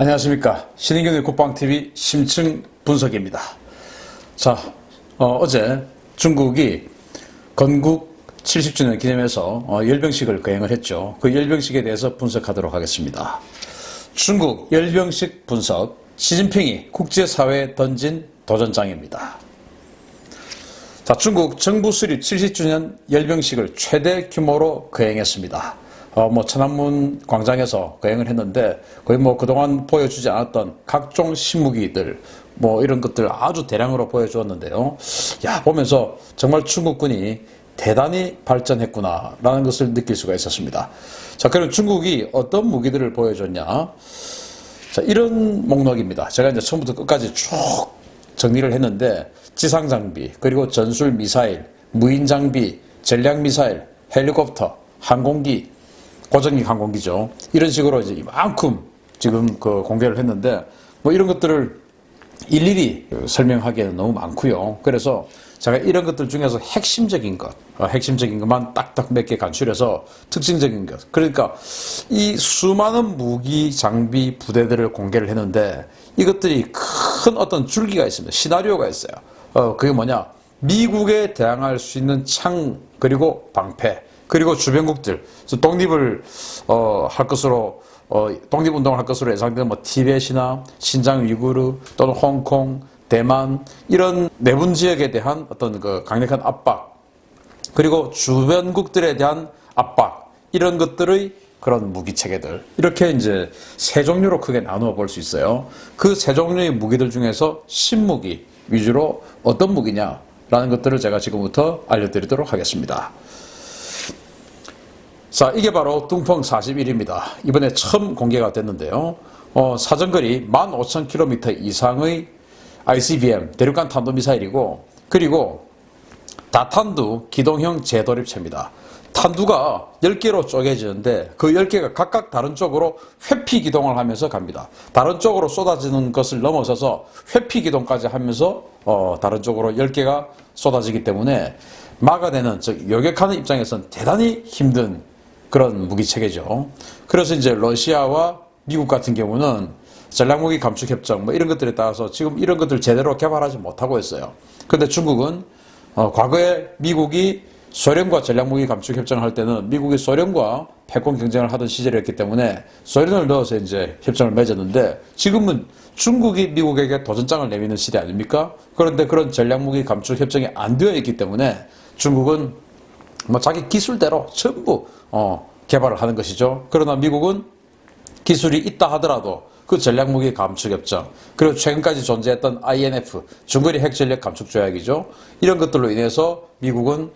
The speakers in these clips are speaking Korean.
안녕하십니까. 신인균의 국방TV 심층 분석입니다. 자, 어제 중국이 건국 70주년 기념해서 열병식을 거행을 했죠. 그 열병식에 대해서 분석하도록 하겠습니다. 중국 열병식 분석, 시진핑이 국제사회에 던진 도전장입니다. 자, 중국 정부 수립 70주년 열병식을 최대 규모로 거행했습니다. 천안문 광장에서 거행을 했는데 거의 그동안 보여주지 않았던 각종 신무기들 이런 것들 아주 대량으로 보여주었는데요. 보면서 정말 중국군이 대단히 발전했구나 라는 것을 느낄 수가 있었습니다. 자, 그럼 중국이 어떤 무기들을 보여줬냐? 자, 이런 목록입니다. 제가 이제 처음부터 끝까지 쭉 정리를 했는데 지상 장비, 그리고 전술 미사일, 무인 장비, 전략 미사일, 헬리콥터, 항공기, 고정익 항공기죠. 이런 식으로 이제 이만큼 지금 공개를 했는데 이런 것들을 일일이 설명하기에는 너무 많고요. 그래서 제가 이런 것들 중에서 핵심적인 것만 딱딱 몇 개 간추려서 특징적인 것. 그러니까 이 수많은 무기, 장비, 부대들을 공개를 했는데 이것들이 큰 어떤 줄기가 있습니다. 시나리오가 있어요. 그게 뭐냐? 미국에 대항할 수 있는 창, 그리고 방패, 그리고 주변국들, 독립을 할 것으로 독립운동을 할 것으로 예상되는 티벳이나 신장 위구르 또는 홍콩, 대만 이런 내분 지역에 대한 어떤 강력한 압박, 그리고 주변국들에 대한 압박, 이런 것들의 그런 무기 체계들, 이렇게 이제 세 종류로 크게 나누어 볼 수 있어요. 그 세 종류의 무기들 중에서 신무기 위주로 어떤 무기냐라는 것들을 제가 지금부터 알려드리도록 하겠습니다. 자, 이게 바로 둥펑 41입니다. 이번에 처음 공개가 됐는데요. 사정거리 15,000km 이상의 ICBM, 대륙간 탄도미사일이고, 그리고 다탄두 기동형 재도립체입니다. 탄두가 10개로 쪼개지는데 그 10개가 각각 다른 쪽으로 회피 기동을 하면서 갑니다. 다른 쪽으로 쏟아지는 것을 넘어서서 회피 기동까지 하면서 다른 쪽으로 10개가 쏟아지기 때문에 막아내는, 즉 요격하는 입장에서는 대단히 힘든 그런 무기 체계죠. 그래서 이제 러시아와 미국 같은 경우는 전략무기 감축 협정 이런 것들에 따라서 지금 이런 것들 제대로 개발하지 못하고 있어요. 그런데 중국은 과거에 미국이 소련과 전략무기 감축 협정을 할 때는 미국이 소련과 패권 경쟁을 하던 시절이었기 때문에 소련을 넣어서 이제 협정을 맺었는데 지금은 중국이 미국에게 도전장을 내미는 시대 아닙니까? 그런데 그런 전략무기 감축 협정이 안 되어 있기 때문에 중국은 자기 기술대로 전부 개발을 하는 것이죠. 그러나 미국은 기술이 있다 하더라도 그 전략무기 감축협정, 그리고 최근까지 존재했던 INF, 중거리 핵전력 감축조약이죠. 이런 것들로 인해서 미국은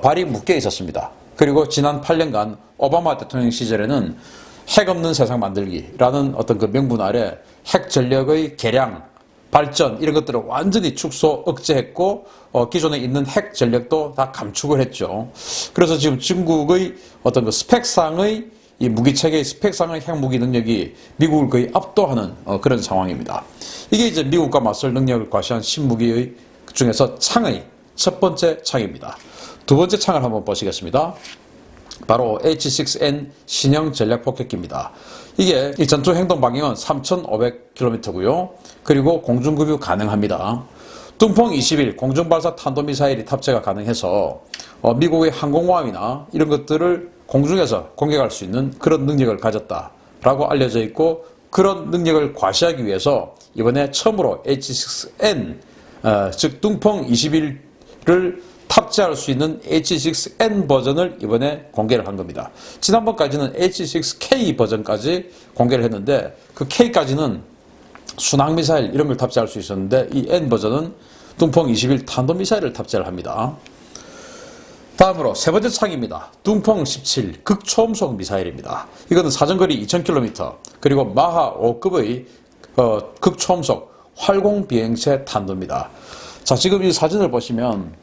발이 묶여 있었습니다. 그리고 지난 8년간 오바마 대통령 시절에는 핵 없는 세상 만들기라는 어떤 그 명분 아래 핵전력의 개량, 발전 이런 것들을 완전히 축소, 억제했고 기존에 있는 핵 전력도 다 감축을 했죠. 그래서 지금 중국의 어떤 그 스펙상의 이 무기 체계의 스펙상의 핵무기 능력이 미국을 거의 압도하는 그런 상황입니다. 이게 이제 미국과 맞설 능력을 과시한 신무기의 중에서 창의 첫 번째 창입니다. 두 번째 창을 한번 보시겠습니다. 바로 H6N 신형 전략 폭격기입니다. 이게 이 전투 행동 반경은 3,500km고요. 그리고 공중급유 가능합니다. 둥펑 21 공중발사 탄도미사일이 탑재가 가능해서 미국의 항공모함이나 이런 것들을 공중에서 공격할 수 있는 그런 능력을 가졌다라고 알려져 있고, 그런 능력을 과시하기 위해서 이번에 처음으로 H6N 즉 둥펑 21을 탑재할 수 있는 H6N 버전을 이번에 공개를 한 겁니다. 지난번까지는 H6K 버전까지 공개를 했는데 그 K까지는 순항미사일 이런 걸 탑재할 수 있었는데 이 N 버전은 둥펑 21 탄도미사일을 탑재를 합니다. 다음으로 세 번째 창입니다. 둥펑 17 극초음속 미사일입니다. 이거는 사정거리 2,000km, 그리고 마하 5급의 극초음속 활공비행체 탄도입니다. 자, 지금 이 사진을 보시면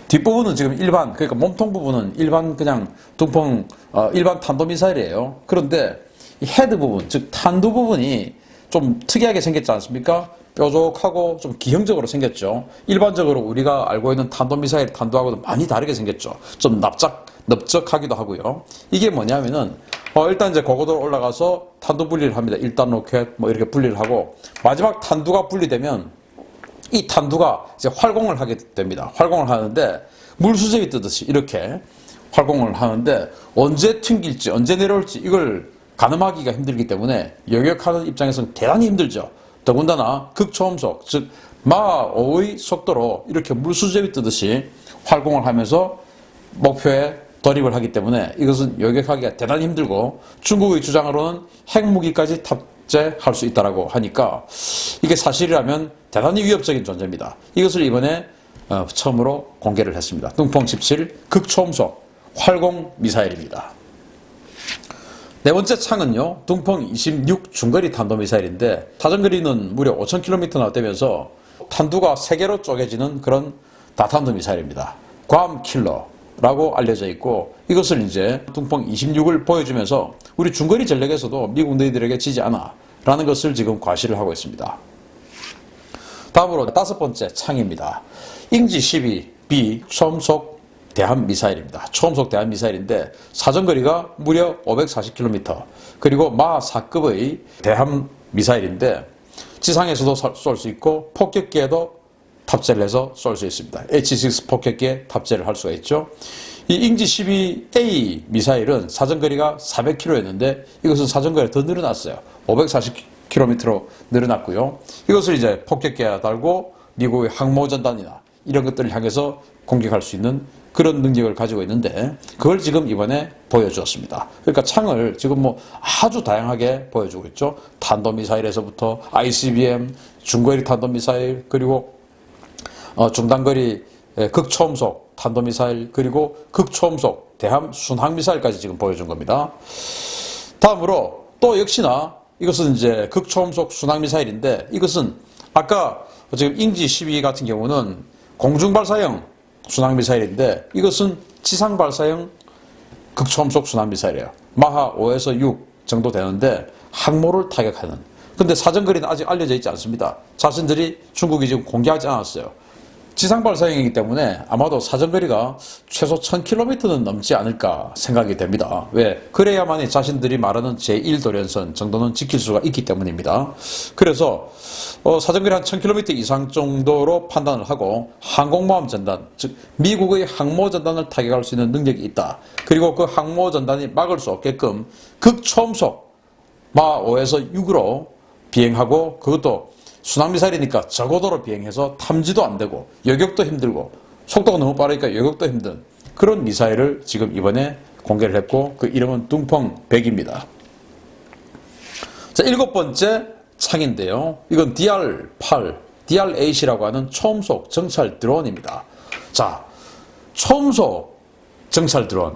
뒷부분은 지금 일반, 그러니까 몸통 부분은 일반 그냥 둥펑 일반 탄도미사일이에요. 그런데 이 헤드 부분, 즉 탄두 부분이 좀 특이하게 생겼지 않습니까? 뾰족하고 좀 기형적으로 생겼죠. 일반적으로 우리가 알고 있는 탄도미사일 탄두하고도 많이 다르게 생겼죠. 좀 넓적하기도 하고요. 이게 뭐냐면은 일단 이제 고고도로 올라가서 탄두 분리를 합니다. 1단 로켓 뭐 이렇게 분리를 하고 마지막 탄두가 분리되면 이 탄두가 이제 활공을 하게 됩니다. 활공을 하는데 물수제비 뜨듯이 이렇게 활공을 하는데 언제 튕길지 언제 내려올지 이걸 가늠하기가 힘들기 때문에 요격하는 입장에서는 대단히 힘들죠. 더군다나 극초음속 즉 마5의 속도로 이렇게 물수제비 뜨듯이 활공을 하면서 목표에 돌입을 하기 때문에 이것은 요격하기가 대단히 힘들고 중국의 주장으로는 핵무기까지 탑재할 수 있다고 하니까 이게 사실이라면 대단히 위협적인 존재입니다. 이것을 이번에 처음으로 공개를 했습니다. 둥펑 17 극초음속 활공 미사일입니다. 네 번째 창은요, 둥펑 26 중거리 탄도미사일인데 사정거리는 무려 5,000km나 되면서 탄두가 3개로 쪼개지는 그런 다탄도 미사일입니다. 괌 킬러라고 알려져 있고 이것을 이제 둥펑 26을 보여주면서 우리 중거리 전력에서도 미국 너희들에게 지지 않아 라는 것을 지금 과시를 하고 있습니다. 다음으로 5번째 창입니다. 잉지 12B 초음속 대함 미사일입니다. 초음속 대함 미사일인데 사정거리가 무려 540km 그리고 마 4급의 대함 미사일인데 지상에서도 쏠 수 있고 폭격기에도 탑재를 해서 쏠 수 있습니다. H6 폭격기에 탑재를 할 수가 있죠. 이 잉지 12A 미사일은 사정거리가 400km였는데 이것은 사정거리가 더 늘어났어요. 540km로 늘어났고요. 이것을 이제 폭격기에 달고 미국의 항모전단이나 이런 것들을 향해서 공격할 수 있는 그런 능력을 가지고 있는데 그걸 지금 이번에 보여주었습니다. 그러니까 창을 지금 뭐 아주 다양하게 보여주고 있죠. 탄도미사일에서부터 ICBM, 중거리 탄도미사일, 그리고 중단거리 극초음속 탄도미사일, 그리고 극초음속 대함 순항미사일까지 지금 보여준 겁니다. 다음으로 또 역시나 이것은 이제 극초음속 순항미사일인데 이것은 아까 지금 잉지 12 같은 경우는 공중발사형 순항미사일인데 이것은 지상발사형 극초음속 순항미사일이에요. 마하 5에서 6 정도 되는데 항모를 타격하는. 근데 사정거리는 아직 알려져 있지 않습니다. 자신들이 중국이 지금 공개하지 않았어요. 지상발사형이기 때문에 아마도 사정거리가 최소 1000km는 넘지 않을까 생각이 됩니다. 왜? 그래야만이 자신들이 말하는 제1도련선 정도는 지킬 수가 있기 때문입니다. 그래서 사정거리 한 1000km 이상 정도로 판단을 하고 항공모함 전단, 즉 미국의 항모전단을 타격할 수 있는 능력이 있다. 그리고 그 항모전단이 막을 수 없게끔 극초음속 마 5에서 6으로 비행하고 그것도 순항미사일이니까 저고도로 비행해서 탐지도 안 되고 여격도 힘들고 속도가 너무 빠르니까 여격도 힘든 그런 미사일을 지금 이번에 공개를 했고 그 이름은 둥펑 100입니다. 자, 7번째 창인데요. 이건 DR8, DR8이라고 하는 초음속 정찰 드론입니다. 자, 초음속 정찰 드론.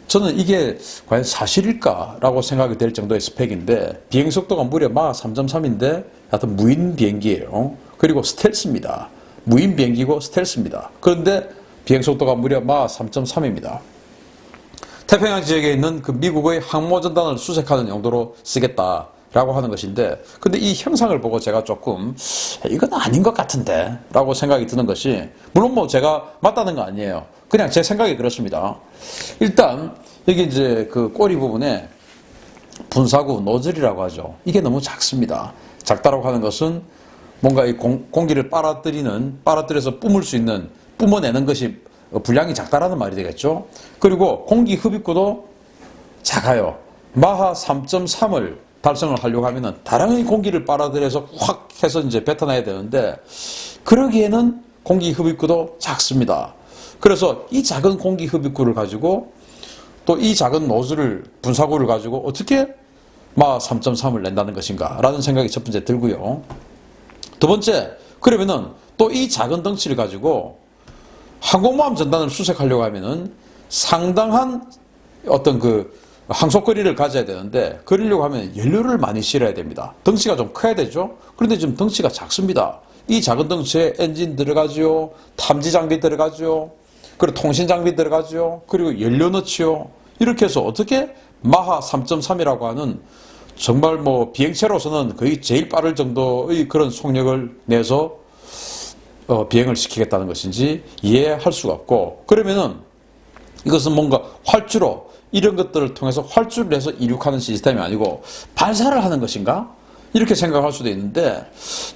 저는 이게 과연 사실일까라고 생각이 될 정도의 스펙인데 비행속도가 무려 마 3.3인데 하여튼 무인 비행기예요. 그리고 스텔스입니다. 무인 비행기고 스텔스입니다. 그런데 비행속도가 무려 마 3.3입니다. 태평양 지역에 있는 그 미국의 항모전단을 수색하는 용도로 쓰겠다라고 하는 것인데 근데 이 형상을 보고 제가 조금 이건 아닌 것 같은데 라고 생각이 드는 것이 물론 뭐 제가 맞다는 거 아니에요. 그냥 제 생각이 그렇습니다. 일단 여기 이제 그 꼬리 부분에 분사구 노즐이라고 하죠. 이게 너무 작습니다. 작다라고 하는 것은 뭔가 이 공기를 빨아들여서 뿜어내는 것이 분량이 작다라는 말이 되겠죠. 그리고 공기 흡입구도 작아요. 마하 3.3을 달성을 하려고 하면은 다량의 공기를 빨아들여서 확 해서 이제 뱉어내야 되는데 그러기에는 공기 흡입구도 작습니다. 그래서 이 작은 공기 흡입구를 가지고 또 이 작은 노즐을 분사구를 가지고 어떻게 마 3.3을 낸다는 것인가 라는 생각이 첫 번째 들고요. 두 번째, 그러면은 또 이 작은 덩치를 가지고 항공모함 전단을 수색하려고 하면은 상당한 어떤 그 항속거리를 가져야 되는데 그러려고 하면 연료를 많이 실어야 됩니다. 덩치가 좀 커야 되죠. 그런데 지금 덩치가 작습니다. 이 작은 덩치에 엔진 들어가죠, 탐지 장비 들어가죠, 그리고 통신 장비 들어가죠, 그리고 연료 넣지요. 이렇게 해서 어떻게 마하 3.3이라고 하는 정말 뭐 비행체로서는 거의 제일 빠를 정도의 그런 속력을 내서 비행을 시키겠다는 것인지 이해할 수가 없고, 그러면은 이것은 뭔가 활주로 이런 것들을 통해서 활주를 해서 이륙하는 시스템이 아니고 발사를 하는 것인가? 이렇게 생각할 수도 있는데,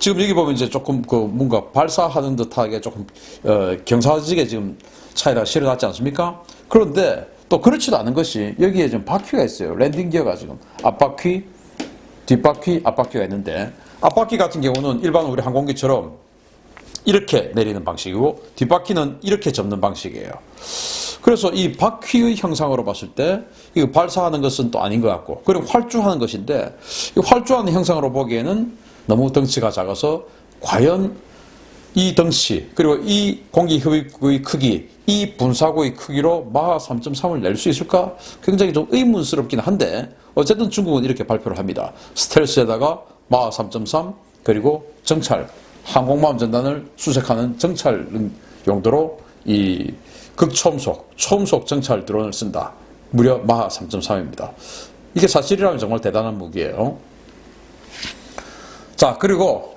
지금 여기 보면 이제 조금 그 뭔가 발사하는 듯하게 조금 경사지게 지금 차에다 실어놨지 않습니까? 그런데 또 그렇지도 않은 것이 여기에 좀 바퀴가 있어요. 랜딩 기어가 지금 앞바퀴, 뒷바퀴, 앞바퀴가 있는데, 앞바퀴 같은 경우는 일반 우리 항공기처럼 이렇게 내리는 방식이고 뒷바퀴는 이렇게 접는 방식이에요. 그래서 이 바퀴의 형상으로 봤을 때 이거 발사하는 것은 또 아닌 것 같고, 그리고 활주하는 것인데 이 활주하는 형상으로 보기에는 너무 덩치가 작아서 과연 이 덩치 그리고 이 공기흡입구의 크기, 이 분사구의 크기로 마하 3.3을 낼 수 있을까? 굉장히 좀 의문스럽긴 한데 어쨌든 중국은 이렇게 발표를 합니다. 스텔스에다가 마하 3.3 그리고 정찰, 항공모함 전단을 수색하는 정찰 용도로 이 극초음속, 초음속 정찰 드론을 쓴다. 무려 마하 3.3입니다. 이게 사실이라면 정말 대단한 무기예요. 자, 그리고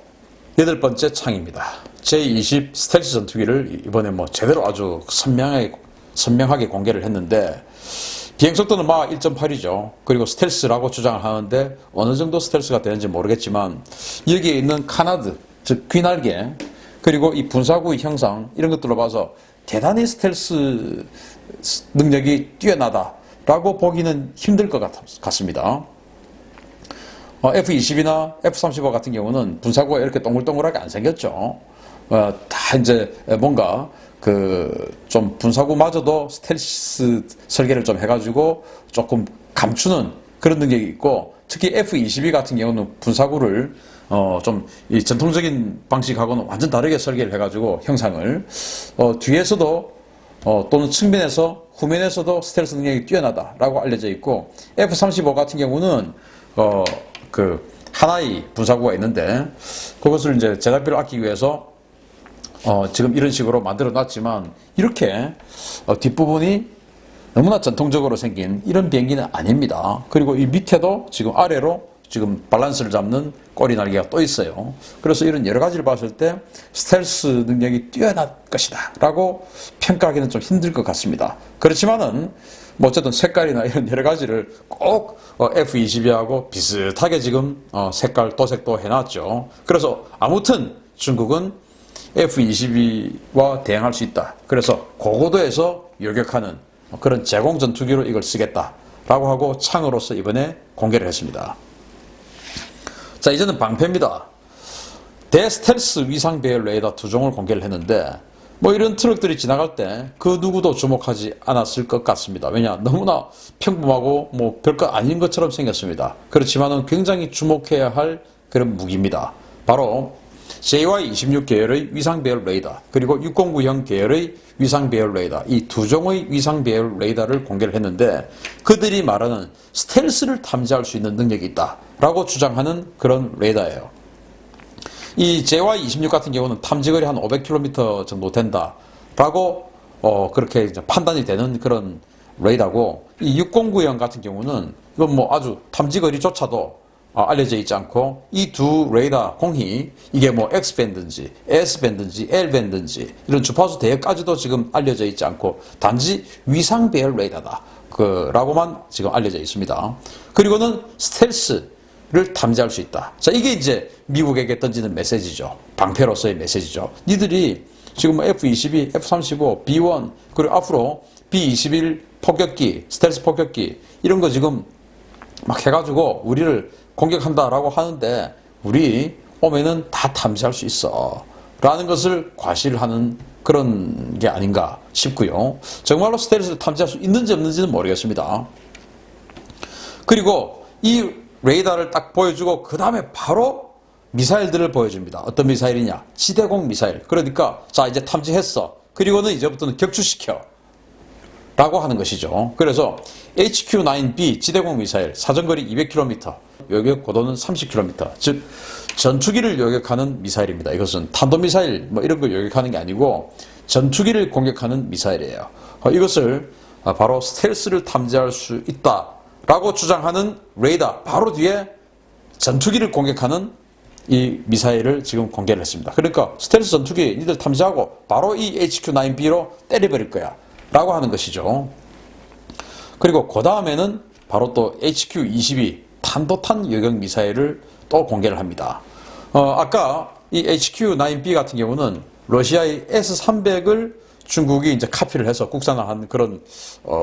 8번째 창입니다. J-20 스텔스 전투기를 이번에 뭐 제대로 아주 선명하게 공개를 했는데, 비행속도는 마하 1.8이죠. 그리고 스텔스라고 주장을 하는데 어느 정도 스텔스가 되는지 모르겠지만 여기에 있는 카나드, 즉 귀날개, 그리고 이 분사구의 형상 이런 것들로 봐서 대단히 스텔스 능력이 뛰어나다라고 보기는 힘들 것 같습니다. F-20이나 F-35 같은 경우는 분사구가 이렇게 동글동글하게 안 생겼죠. 다 이제 뭔가 좀 분사구마저도 스텔스 설계를 좀 해가지고 조금 감추는 그런 능력이 있고, 특히 F-22 같은 경우는 분사구를 좀 이 전통적인 방식하고는 완전 다르게 설계를 해가지고 형상을 뒤에서도 또는 측면에서 후면에서도 스텔스 능력이 뛰어나다라고 알려져 있고, F-35 같은 경우는 하나의 분사구가 있는데 그것을 이제 제작비를 아끼기 위해서 지금 이런 식으로 만들어 놨지만 이렇게 뒷부분이 너무나 전통적으로 생긴 이런 비행기는 아닙니다. 그리고 이 밑에도 지금 아래로 지금 밸런스를 잡는 꼬리 날개가 또 있어요. 그래서 이런 여러 가지를 봤을 때 스텔스 능력이 뛰어날 것이다 라고 평가하기는 좀 힘들 것 같습니다. 그렇지만은 뭐 어쨌든 색깔이나 이런 여러 가지를 꼭 F-22하고 비슷하게 지금 색깔 도색도 해놨죠. 그래서 아무튼 중국은 F-22와 대응할 수 있다. 그래서 고고도에서 요격하는 그런 제공 전투기로 이걸 쓰겠다라고 하고 창으로서 이번에 공개를 했습니다. 자, 이제는 방패입니다. 대스텔스 위상 배열 레이더 2종을 공개를 했는데 뭐 이런 트럭들이 지나갈 때 그 누구도 주목하지 않았을 것 같습니다. 왜냐, 너무나 평범하고 뭐 별거 아닌 것처럼 생겼습니다. 그렇지만은 굉장히 주목해야 할 그런 무기입니다. 바로 JY26 계열의 위상 배열 레이더 그리고 609형 계열의 위상 배열 레이더, 이 2종의 위상 배열 레이더를 공개를 했는데 그들이 말하는 스텔스를 탐지할 수 있는 능력이 있다라고 주장하는 그런 레이더예요. 이 JY26 같은 경우는 탐지거리 한 500km 정도 된다라고 그렇게 이제 판단이 되는 그런 레이더고, 이 609형 같은 경우는 이건 뭐 아주 탐지거리조차도 알려져 있지 않고, 이 두 레이더 공이 이게 뭐 X밴드인지 S밴드인지 L밴드인지 이런 주파수 대역까지도 지금 알려져 있지 않고 단지 위상 배열 레이더다 라고만 지금 알려져 있습니다. 그리고는 스텔스를 탐지할 수 있다. 자, 이게 이제 미국에게 던지는 메시지죠. 방패로서의 메시지죠. 니들이 지금 F-22, F-35, B-1 그리고 앞으로 B-21 폭격기, 스텔스 폭격기 이런 거 지금 막 해가지고 우리를 공격한다라고 하는데 우리 오면은 다 탐지할 수 있어 라는 것을 과시하는 그런 게 아닌가 싶고요. 정말로 스텔스를 탐지할 수 있는지 없는지는 모르겠습니다. 그리고 이 레이더를 딱 보여주고 그 다음에 바로 미사일들을 보여줍니다. 어떤 미사일이냐? 지대공 미사일. 그러니까 자, 이제 탐지했어. 그리고는 이제부터는 격추시켜 라고 하는 것이죠. 그래서 HQ-9B 지대공 미사일 사정거리 200km, 요격 고도는 30km, 즉 전투기를 요격하는 미사일입니다. 이것은 탄도미사일 뭐 이런 걸 요격하는 게 아니고 전투기를 공격하는 미사일이에요. 이것을 바로 스텔스를 탐지할 수 있다 라고 주장하는 레이더 바로 뒤에 전투기를 공격하는 이 미사일을 지금 공개를 했습니다. 그러니까 스텔스 전투기 니들 탐지하고 바로 이 HQ-9B로 때려버릴 거야 라고 하는 것이죠. 그리고 그 다음에는 바로 또 HQ-22 탄도탄 여경 미사일을 또 공개를 합니다. 아까 이 HQ-9B 같은 경우는 러시아의 S-300을 중국이 이제 카피를 해서 국산화한 그런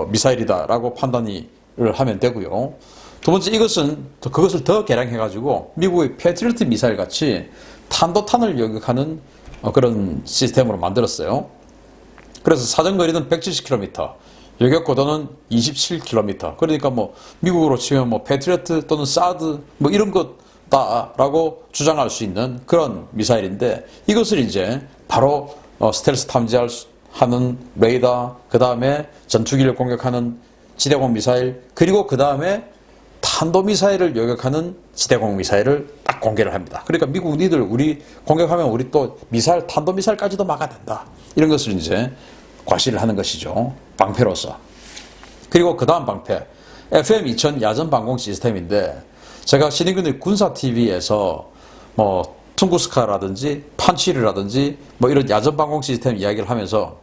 미사일이다라고 판단을 하면 되고요. 두 번째, 그것을 더 개량해가지고 미국의 패트리어트 미사일 같이 탄도탄을 여격하는 그런 시스템으로 만들었어요. 그래서 사정거리는 170km, 여격 고도는 27km. 그러니까 뭐 미국으로 치면 뭐 패트리어트 또는 사드 뭐 이런 것다라고 주장할 수 있는 그런 미사일인데, 이것을 이제 바로 스텔스 탐지하는 레이더, 그 다음에 전투기를 공격하는 지대공 미사일, 그리고 그 다음에 탄도미사일을 요격하는 지대공 미사일을 딱 공개를 합니다. 그러니까 미국 니들 우리 공격하면 우리 또 미사일, 탄도미사일까지도 막아낸다. 이런 것을 이제 과시를 하는 것이죠. 방패로서. 그리고 그 다음 방패, FM-2000 야전방공 시스템인데, 제가 신인근의 군사TV에서 뭐 퉁구스카라든지 판치르라든지 뭐 이런 야전방공 시스템 이야기를 하면서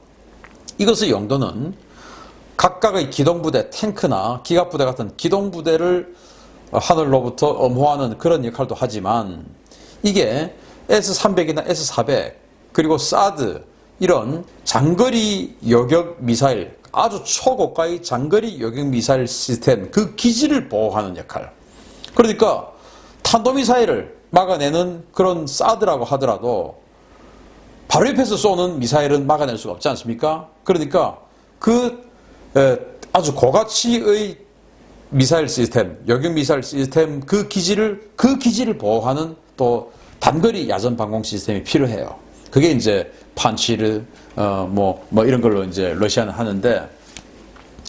이것의 용도는 각각의 기동부대, 탱크나 기갑부대 같은 기동부대를 하늘로부터 엄호하는 그런 역할도 하지만, 이게 S-300이나 S-400 그리고 사드 이런 장거리 요격 미사일, 아주 초고가의 장거리 요격 미사일 시스템 그 기지를 보호하는 역할. 그러니까 탄도미사일을 막아내는 그런 사드라고 하더라도 바로 옆에서 쏘는 미사일은 막아낼 수가 없지 않습니까? 그러니까 아주 고가치의 미사일 시스템, 요격 미사일 시스템 그 기지를 보호하는 또 단거리 야전 방공 시스템이 필요해요. 그게 이제 판치르 뭐 이런 걸로 이제 러시아는 하는데,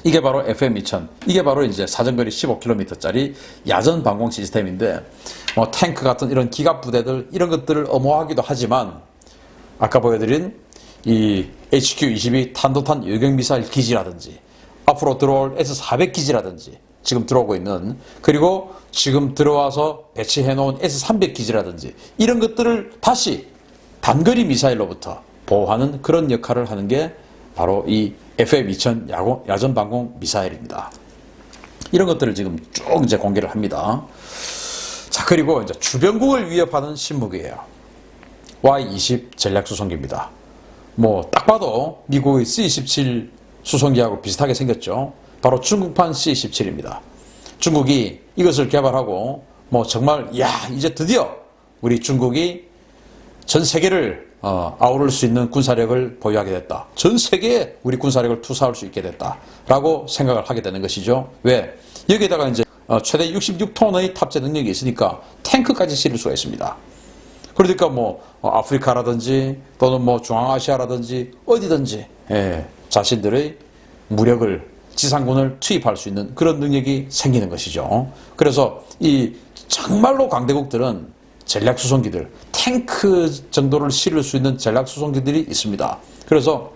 이게 바로 FM-2000, 이게 바로 이제 사정거리 15km짜리 야전 방공 시스템인데, 뭐 탱크 같은 이런 기갑 부대들 이런 것들을 엄호하기도 하지만, 아까 보여드린 이 HQ-22 탄도탄 요격 미사일 기지라든지 앞으로 들어올 S-400 기지라든지 지금 들어오고 있는, 그리고 지금 들어와서 배치해 놓은 S-300 기지라든지 이런 것들을 다시 단거리 미사일로부터 보호하는 그런 역할을 하는 게 바로 이 FM-2000 야전방공 미사일입니다. 이런 것들을 지금 쭉 이제 공개를 합니다. 자, 그리고 이제 주변국을 위협하는 신무기예요. Y-20 전략수송기입니다. 뭐 딱 봐도 미국의 C-17 수송기하고 비슷하게 생겼죠. 바로 중국판 C-17입니다. 중국이 이것을 개발하고 뭐 정말 이제 드디어 우리 중국이 전 세계를 아우를 수 있는 군사력을 보유하게 됐다. 전 세계에 우리 군사력을 투사할 수 있게 됐다라고 생각을 하게 되는 것이죠. 왜? 여기에다가 이제 최대 66톤의 탑재 능력이 있으니까 탱크까지 실을 수가 있습니다. 그러니까 뭐 아프리카라든지 또는 뭐 중앙아시아라든지 어디든지 자신들의 무력을, 지상군을 투입할 수 있는 그런 능력이 생기는 것이죠. 그래서 이 정말로 강대국들은 전략수송기들, 탱크 정도를 실을 수 있는 전략수송기들이 있습니다. 그래서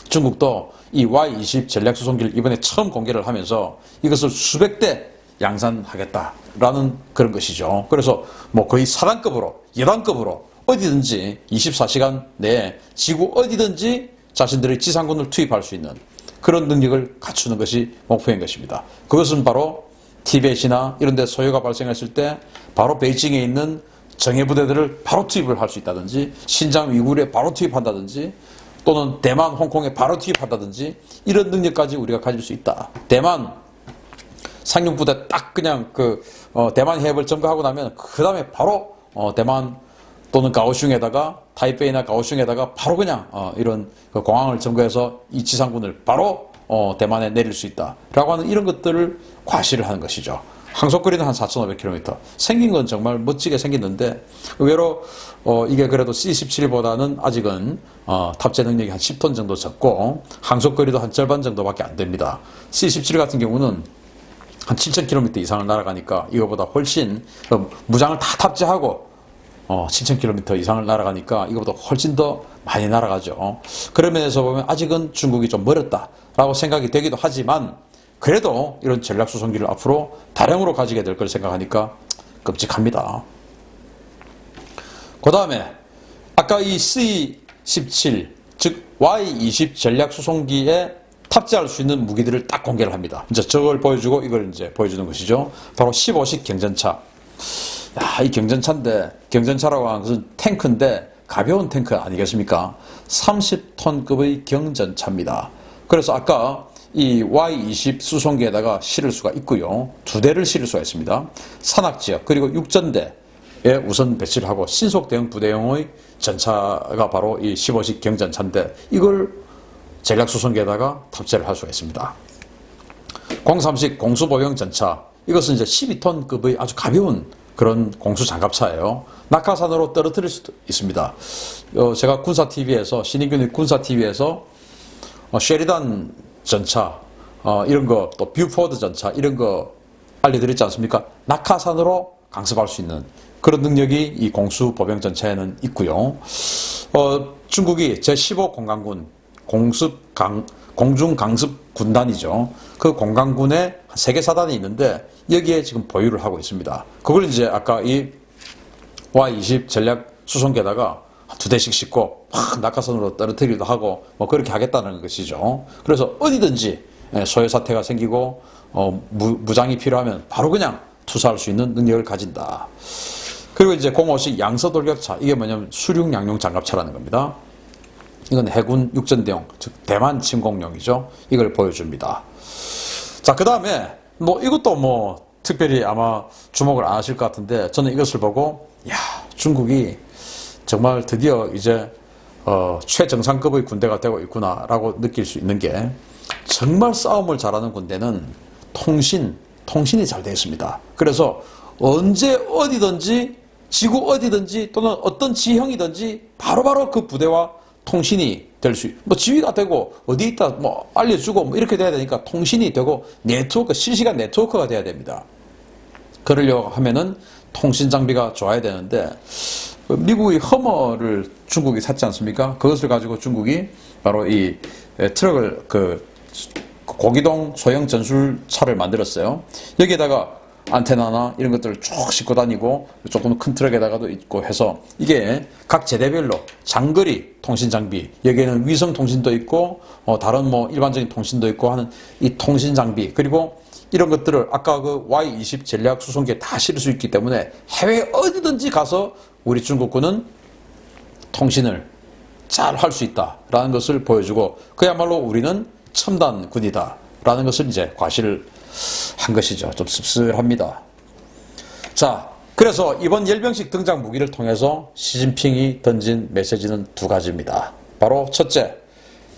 중국도 이 Y-20 전략수송기를 이번에 처음 공개를 하면서 이것을 수백 대 양산하겠다라는 그런 것이죠. 그래서 뭐 거의 사단급으로, 여단급으로 어디든지 24시간 내에 지구 어디든지 자신들의 지상군을 투입할 수 있는 그런 능력을 갖추는 것이 목표인 것입니다. 그것은 바로 티벳이나 이런 데 소요가 발생했을 때 바로 베이징에 있는 정예부대들을 바로 투입을 할 수 있다든지, 신장 위구르에 바로 투입한다든지, 또는 대만, 홍콩에 바로 투입한다든지 이런 능력까지 우리가 가질 수 있다. 대만 상륙부대 딱 그냥 대만 해협을 점거하고 나면 그 다음에 바로 대만 또는 가오슝에다가, 타이베이나 가오슝에다가 바로 그냥 이런 공항을 점거해서 이 지상군을 바로 대만에 내릴 수 있다라고 하는 이런 것들을 과시를 하는 것이죠. 항속거리는 한 4,500km. 생긴 건 정말 멋지게 생겼는데 의외로 이게 그래도 C-17보다는 아직은 탑재 능력이 한 10톤 정도 적고 항속거리도 한 절반 정도밖에 안 됩니다. C-17 같은 경우는 한 7,000km 이상을 날아가니까 이거보다 훨씬 무장을 다 탑재하고 7,000km 이상을 날아가니까 이거보다 훨씬 더 많이 날아가죠. 그런 면에서 보면 아직은 중국이 좀 멀었다라고 생각이 되기도 하지만, 그래도 이런 전략 수송기를 앞으로 다량으로 가지게 될 걸 생각하니까 끔찍합니다. 그 다음에 아까 이 C-17 즉 Y-20 전략 수송기에 탑재할 수 있는 무기들을 딱 공개를 합니다. 이제 저걸 보여주고 이걸 이제 보여주는 것이죠. 바로 15식 경전차. 야, 이 경전차인데, 경전차라고 하는 것은 탱크인데 가벼운 탱크 아니겠습니까? 30톤급의 경전차입니다. 그래서 아까 이 Y-20 수송기에다가 실을 수가 있고요. 2대를 실을 수가 있습니다. 산악지역 그리고 육전대에 우선 배치를 하고 신속 대응 부대용의 전차가 바로 이 15식 경전차인데 이걸 전략 수송기에다가 탑재를 할 수가 있습니다. 03식 공수보병 전차 이것은 이제 12톤급의 아주 가벼운 그런 공수장갑차예요. 낙하산으로 떨어뜨릴 수도 있습니다. 제가 군사TV에서 신인균의 군사TV에서 쉐리단 전차 이런 거 또 뷰포드 전차 이런 거 알려드렸지 않습니까? 낙하산으로 강습할 수 있는 그런 능력이 이 공수보병 전차에는 있고요. 중국이 제15 공강군 공중강습 군단이죠. 그 공강군에 3개 사단이 있는데 여기에 지금 보유를 하고 있습니다. 그걸 이제 아까 이 Y-20 전략 수송기에다가 2대씩 싣고 막 낙하산으로 떨어뜨리기도 하고 뭐 그렇게 하겠다는 것이죠. 그래서 어디든지 소요 사태가 생기고 무장이 필요하면 바로 그냥 투사할 수 있는 능력을 가진다. 그리고 이제 05식 양서돌격차 이게 뭐냐면 수륙 양용 장갑차라는 겁니다. 이건 해군 육전대용 즉 대만 침공용이죠. 이걸 보여줍니다. 자, 그 다음에 뭐 이것도 뭐 특별히 아마 주목을 안 하실 것 같은데 저는 이것을 보고 야, 중국이 정말 드디어 이제 최정상급의 군대가 되고 있구나라고 느낄 수 있는 게 정말 싸움을 잘하는 군대는 통신이 잘 되어 있습니다. 그래서 언제 어디든지 지구 어디든지 또는 어떤 지형이든지 바로바로 그 부대와 통신이 될 수, 뭐 지휘가 되고 어디 있다 뭐 알려주고 뭐 이렇게 돼야 되니까 통신이 되고 네트워크, 실시간 네트워크가 돼야 됩니다. 그러려고 하면은 통신 장비가 좋아야 되는데 미국이 허머를 중국이 샀지 않습니까? 그것을 가지고 중국이 바로 이 트럭을 고기동 소형 전술차를 만들었어요. 여기에다가 안테나나 이런 것들을 쭉 싣고 다니고 조금 큰 트럭에다가도 있고 해서 이게 각 제대별로 장거리 통신 장비 여기에는 위성 통신도 있고 다른 뭐 일반적인 통신도 있고 하는 이 통신 장비 그리고 이런 것들을 아까 그 Y-20 전략 수송기에 다 실을 수 있기 때문에 해외 어디든지 가서 우리 중국군은 통신을 잘 할 수 있다라는 것을 보여주고 그야말로 우리는 첨단 군이다라는 것을 이제 과시를 한 것이죠. 좀 씁쓸합니다. 자, 그래서 이번 열병식 등장 무기를 통해서 시진핑이 던진 메시지는 2가지입니다. 바로 첫째,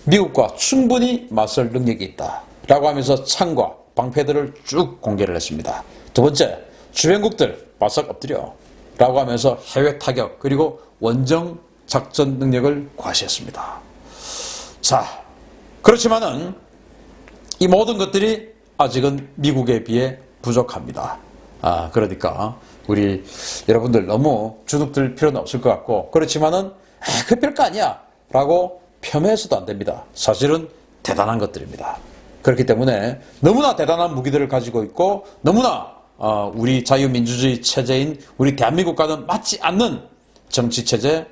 미국과 충분히 맞설 능력이 있다 라고 하면서 창과 방패들을 쭉 공개를 했습니다. 두 번째, 주변국들 바싹 엎드려 라고 하면서 해외 타격 그리고 원정 작전 능력을 과시했습니다. 자, 그렇지만은 이 모든 것들이 아직은 미국에 비해 부족합니다. 그러니까 우리 여러분들 너무 주눅들 필요는 없을 것 같고 그렇지만은 그 별거 아니야 라고 폄훼해서도 안 됩니다. 사실은 대단한 것들입니다. 그렇기 때문에 너무나 대단한 무기들을 가지고 있고 너무나 우리 자유민주주의 체제인 우리 대한민국과는 맞지 않는 정치체제를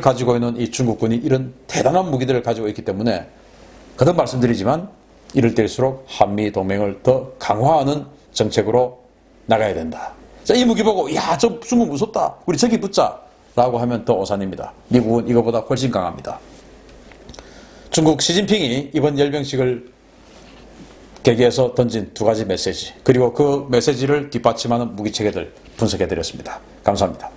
가지고 있는 이 중국군이 이런 대단한 무기들을 가지고 있기 때문에 거듭 말씀드리지만 이럴 때일수록 한미동맹을 더 강화하는 정책으로 나가야 된다. 자, 이 무기 보고 야, 저 중국 무섭다. 우리 저기 붙자. 라고 하면 더 오산입니다. 미국은 이거보다 훨씬 강합니다. 중국 시진핑이 이번 열병식을 계기해서 던진 2가지 메시지 그리고 그 메시지를 뒷받침하는 무기체계들 분석해드렸습니다. 감사합니다.